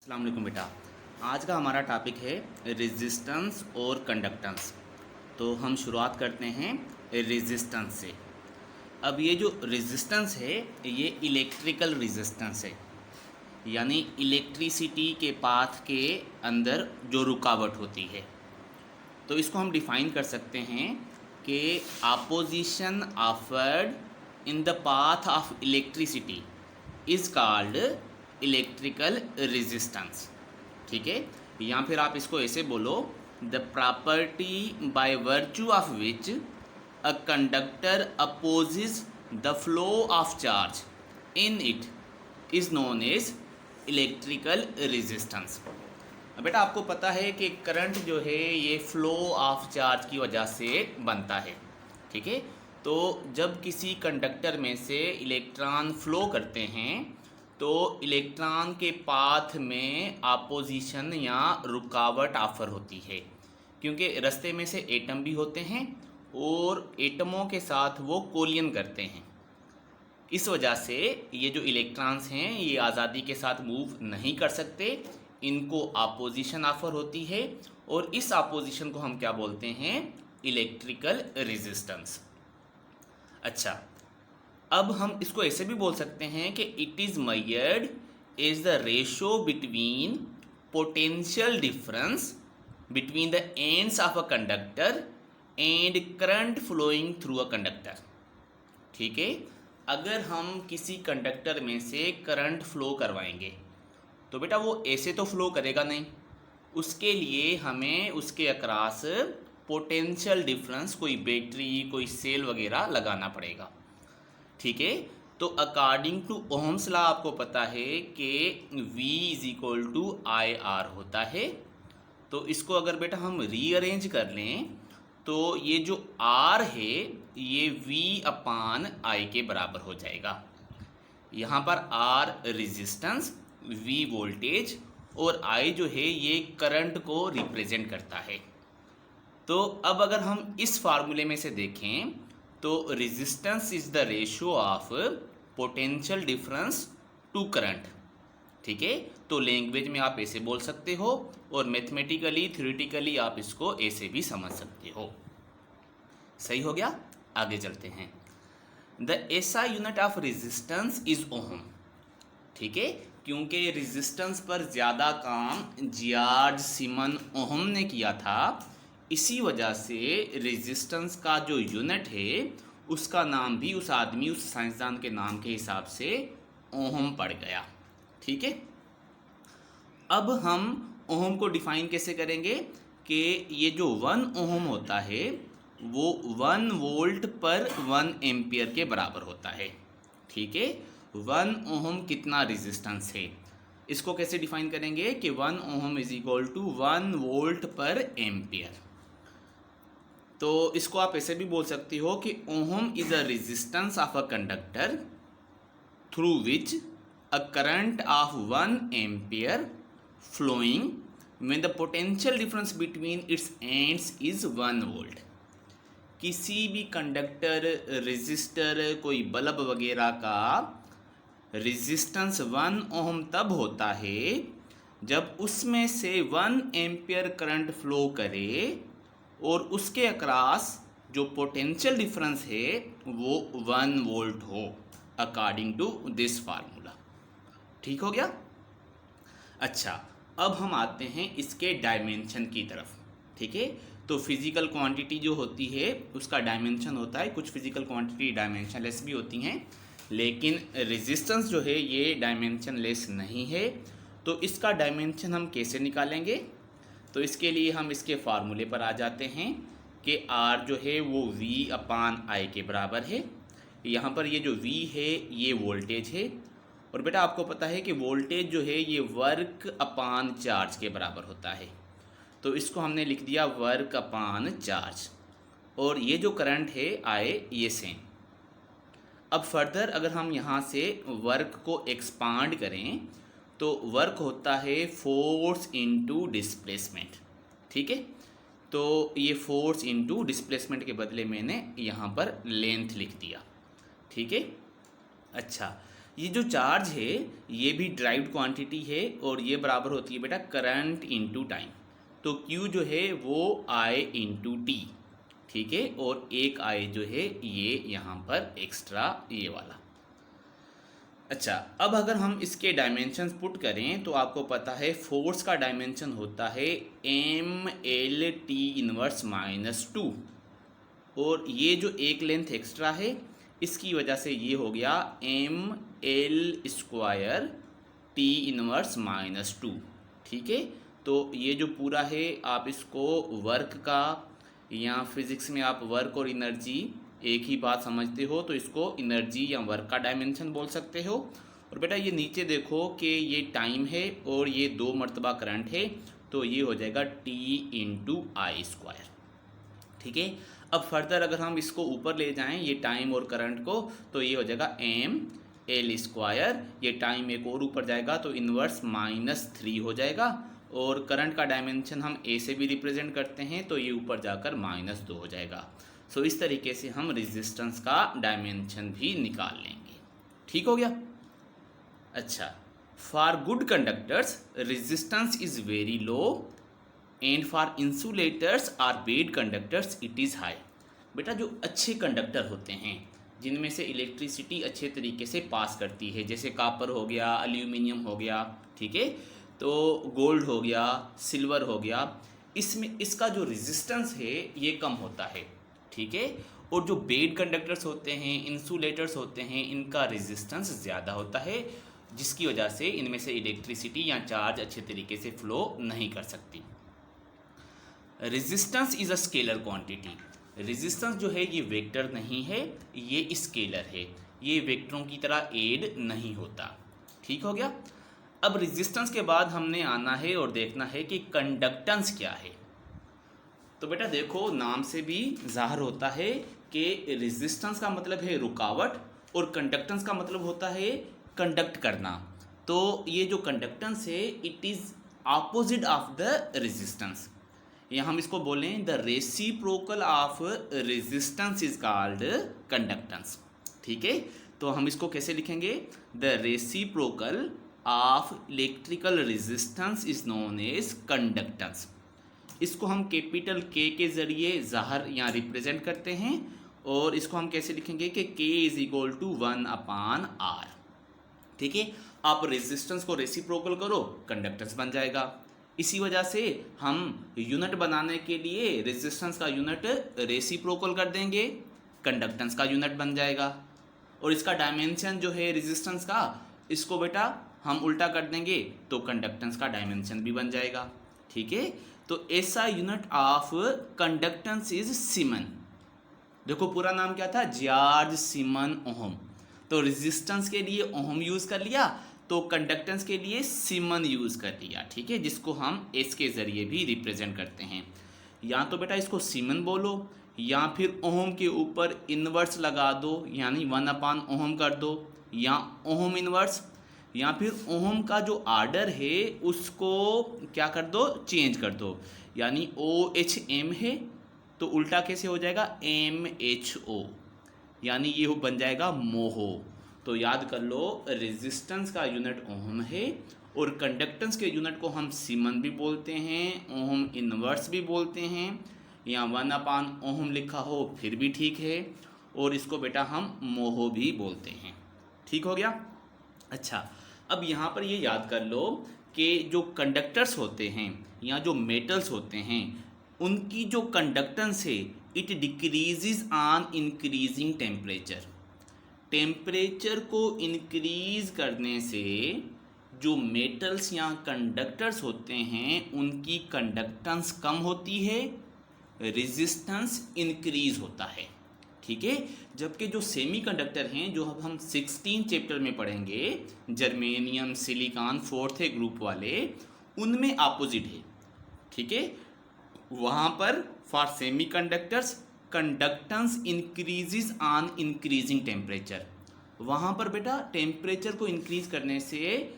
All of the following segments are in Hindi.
अस्सलाम वालेकुम बेटा। आज का हमारा टॉपिक है रेजिस्टेंस और कंडक्टेंस। तो हम शुरुआत करते हैं रेजिस्टेंस से। अब ये जो रेजिस्टेंस है ये इलेक्ट्रिकल रेजिस्टेंस है, यानी इलेक्ट्रिसिटी के पाथ के अंदर जो रुकावट होती है। तो इसको हम डिफाइन कर सकते हैं कि opposition offered in the path of electricity is called electrical resistance. ठीक है, या फिर आप इसको ऐसे बोलो, the property by virtue of which a conductor opposes the flow of charge in it is known as electrical resistance. बेटा आपको पता है कि करंट जो है ये फ्लो ऑफ चार्ज की वजह से बनता है। ठीक है, तो जब किसी कंडक्टर में से इलेक्ट्रॉन फ्लो करते हैं तो इलेक्ट्रॉन के पाथ में अपोजिशन या रुकावट ऑफर होती है, क्योंकि रास्ते में से एटम भी होते हैं और एटमों के साथ वो कोलिजन करते हैं। इस वजह से ये जो इलेक्ट्रॉन्स हैं ये आज़ादी के साथ मूव नहीं कर सकते, इनको अपोजिशन ऑफर होती है और इस अपोजिशन को हम क्या बोलते हैं? Electrical resistance. अच्छा, अब हम इसको ऐसे भी बोल सकते हैं कि it is measured is the ratio between potential difference between the ends of a conductor and current flowing through a conductor. ठीक है, अगर हम किसी कंडक्टर में से करंट फ्लो करवाएंगे तो बेटा वो ऐसे तो फ्लो करेगा नहीं, उसके लिए हमें उसके अक्रॉस पोटेंशियल डिफरेंस, कोई बैटरी, कोई सेल वगैरह लगाना पड़ेगा। ठीक है, तो अकॉर्डिंग टू ओहम्स लॉ आपको पता है कि V is equal to I R होता है। तो इसको अगर बेटा हम रीअरेंज कर लें तो ये जो R है ये V अपान I के बराबर हो जाएगा। यहाँ पर R रेजिस्टेंस, V वोल्टेज और I जो है ये करंट को रिप्रेजेंट करता है। तो अब अगर हम इस फार्मूले में से देखें तो resistance is the ratio of potential difference to current. ठीक है, तो लैंग्वेज में आप ऐसे बोल सकते हो और मैथमेटिकली थ्योरेटिकली आप इसको ऐसे भी समझ सकते हो। सही हो गया, आगे चलते हैं। The SI unit of resistance is ohm. ठीक है, क्योंकि रेजिस्टेंस पर ज़्यादा काम जॉर्ज सिमन ओहम ने किया था, इसी वजह से रेजिस्टेंस का जो यूनिट है उसका नाम भी उस आदमी, उस साइंसदान के नाम के हिसाब से ओहम पड़ गया। ठीक है, अब हम ओहम को डिफाइन कैसे करेंगे कि ये जो 1 ओहम होता है वो 1 वोल्ट पर 1 एम्पियर के बराबर होता है। ठीक है, 1 ओहम कितना रेजिस्टेंस है, इसको कैसे डिफाइन करेंगे कि 1 ohm is equal to 1 volt per ampere. तो इसको आप ऐसे भी बोल सकते हो कि ohm is a resistance of a conductor through which a current of 1 ampere flowing when the potential difference between its ends is 1 volt. किसी भी कंडक्टर, रेजिस्टर, कोई बल्ब वगैरह का रेजिस्टेंस 1 ओहम तब होता है जब उसमें से 1 एम्पियर करंट फ्लो करे और उसके अक्रॉस जो पोटेंशियल डिफरेंस है वो 1 वोल्ट हो, अकॉर्डिंग टू दिस फार्मूला। ठीक हो गया। अच्छा, अब हम आते हैं इसके डायमेंशन की तरफ। ठीक है, तो फिजिकल क्वांटिटी जो होती है उसका डायमेंशन होता है, कुछ फिजिकल क्वांटिटी डायमेंशनलेस भी होती हैं, लेकिन रेजिस्टेंस जो है ये डायमेंशनलेस नहीं है। तो इसका डायमेंशन हम कैसे निकालेंगे? तो इसके लिए हम इसके फार्मूले पर आ जाते हैं कि R जो है वो V अपान I के बराबर है। यहाँ पर ये जो V है ये वोल्टेज है, और बेटा आपको पता है कि वोल्टेज जो है ये वर्क अपान चार्ज के बराबर होता है। तो इसको हमने लिख दिया वर्क अपान चार्ज, और ये जो करंट है I ये सेम। अब फर्दर अगर हम यहाँ से वर्क को एक्सपांड करें तो वर्क होता है फोर्स इनटू डिस्प्लेसमेंट। ठीक है, तो ये फोर्स इनटू डिस्प्लेसमेंट के बदले मैंने यहाँ पर लेंथ लिख दिया। ठीक है, अच्छा, ये जो चार्ज है ये भी ड्राइव्ड क्वांटिटी है और ये बराबर होती है बेटा करंट इनटू टाइम। तो Q जो है वो I इंटू टी, ठीक है, और एक I जो है ये यहाँ पर एक्स्ट्रा ये वाला। अच्छा, अब अगर हम इसके डायमेंशंस पुट करें तो आपको पता है फोर्स का डायमेंशन होता है ML/T−2, और ये जो एक लेंथ एक्स्ट्रा है इसकी वजह से ये हो गया ML²T−2, ठीक है। तो ये जो पूरा है आप इसको वर्क का, या फिज़िक्स में आप वर्क और एनर्जी एक ही बात समझते हो तो इसको एनर्जी या वर्क का डायमेंशन बोल सकते हो। और बेटा ये नीचे देखो कि ये टाइम है और ये 2 मरतबा करंट है, तो ये हो जाएगा T/I², ठीक है। अब फर्दर अगर हम इसको ऊपर ले जाएं ये टाइम और करंट को, तो ये हो जाएगा ML², ये टाइम एक और ऊपर जाएगा तो इन्वर्स -3 हो जाएगा, और करंट का डायमेंशन हम A से भी रिप्रेजेंट करते हैं तो ये ऊपर जाकर -2 हो जाएगा। सो इस तरीके से हम रेजिस्टेंस का डायमेंशन भी निकाल लेंगे, ठीक हो गया। अच्छा, for good conductors resistance is very low and for insulators are bad conductors it is high. बेटा जो अच्छे कंडक्टर होते हैं जिनमें से इलेक्ट्रिसिटी अच्छे तरीके से पास करती है, जैसे कॉपर हो गया, एल्यूमिनियम हो गया, ठीक है, तो गोल्ड हो गया, सिल्वर हो गया, इसमें इसका जो रेजिस्टेंस है ये कम होता है, ठीक है। और जो बेड कंडक्टर्स होते हैं, इंसुलेटर्स होते हैं, इनका रेजिस्टेंस ज़्यादा होता है, जिसकी वजह से इनमें से इलेक्ट्रिसिटी या चार्ज अच्छे तरीके से फ्लो नहीं कर सकती। Resistance is a scalar quantity. Resistance जो है ये वेक्टर नहीं है, ये स्केलर है, ये वेक्टरों की तरह एड नहीं होता, ठीक हो गया। अब रेजिस्टेंस के बाद हमने आना है और देखना है कि कंडक्टेंस क्या है। तो बेटा देखो नाम से भी ज़ाहिर होता है कि रेजिस्टेंस का मतलब है रुकावट और कंडक्टेंस का मतलब होता है कंडक्ट करना। तो ये जो कंडक्टेंस है it is opposite of the resistance, या हम इसको बोलें the reciprocal of resistance is called conductance, ठीक है। तो हम इसको कैसे लिखेंगे, the reciprocal of electrical resistance is known as conductance. इसको हम कैपिटल K के ज़रिए ज़ाहिर या रिप्रेजेंट करते हैं, और इसको हम कैसे लिखेंगे कि K = 1/R, ठीक है। आप रेजिस्टेंस को रेसिप्रोकल करो, कंडक्टेंस बन जाएगा। इसी वजह से हम यूनिट बनाने के लिए रेजिस्टेंस का यूनिट रेसिप्रोकल कर देंगे, कंडक्टेंस का यूनिट बन जाएगा। और इसका डायमेंशन जो है रेजिस्टेंस का, इसको बेटा हम उल्टा कर देंगे तो कंडक्टेंस का डायमेंशन भी बन जाएगा, ठीक है। तो ऐसा unit of conductance is semen. देखो पूरा नाम क्या था, जॉर्ज सीमन ओहम। तो रेजिस्टेंस के लिए ओहम यूज़ कर लिया, तो कंडक्टेंस के लिए सीमन यूज़ कर लिया, ठीक है, जिसको हम एस के ज़रिए भी रिप्रेजेंट करते हैं। या तो बेटा इसको सीमन बोलो, या फिर ओहम के ऊपर इन्वर्स लगा दो, यानी 1/ओहम कर दो, या ओहम इन्वर्स, या फिर ओहम का जो आर्डर है उसको क्या कर दो, चेंज कर दो, यानी OHM है तो उल्टा कैसे हो जाएगा, MHO, यानी ये बन जाएगा मोहो। तो याद कर लो रेजिस्टेंस का यूनिट ओहम है और कंडक्टेंस के यूनिट को हम सीमन भी बोलते हैं, ओहम इन्वर्स भी बोलते हैं, या 1/ओहम लिखा हो फिर भी ठीक है, और इसको बेटा हम मोहो भी बोलते हैं, ठीक हो गया। अच्छा, अब यहाँ पर ये याद कर लो कि जो कंडक्टर्स होते हैं या जो मेटल्स होते हैं उनकी जो कंडक्टेंस है it decreases on increasing temperature. Temperature को इंक्रीज करने से जो मेटल्स या कंडक्टर्स होते हैं उनकी कंडक्टेंस कम होती है, रेजिस्टेंस इंक्रीज होता है, ठीक है। जबकि जो सेमी कंडक्टर हैं जो अब हम 16 चैप्टर में पढ़ेंगे, जर्मेनियम, सिलिकॉन, 4th ग्रुप वाले, उनमें अपोजिट है, ठीक है। वहाँ पर for semi conductors conductance increases on increasing temperature. वहाँ पर बेटा टेम्परेचर को इंक्रीज करने से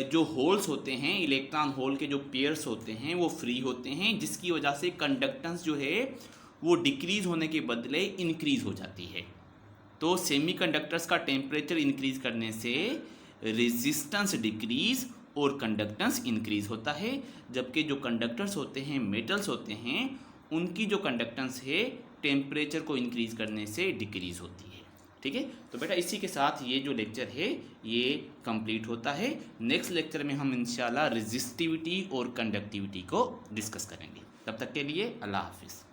जो होल्स होते हैं, इलेक्ट्रॉन होल के जो पेयर्स होते हैं वो फ्री होते हैं, जिसकी वजह से कंडक्टेंस जो है वो डिक्रीज होने के बदले इंक्रीज हो जाती है, तो सेमीकंडक्टर्स का टेम्परेचर इंक्रीज करने से रेजिस्टेंस डिक्रीज और कंडक्टेंस इंक्रीज होता है, जबकि जो कंडक्टर्स होते हैं, मेटल्स होते हैं, उनकी जो कंडक्टेंस है टेम्परेचर को इंक्रीज करने से डिक्रीज होती है। ठीक है, तो बेटा इसी के साथ ये जो लेक्चर है ये कंप्लीट होता है। नेक्स्ट लेक्चर में हम इंशाल्लाह रेजिस्टिविटी और कंडक्टिविटी को डिस्कस करेंगे। तब तक के लिए अल्लाह हाफिज़।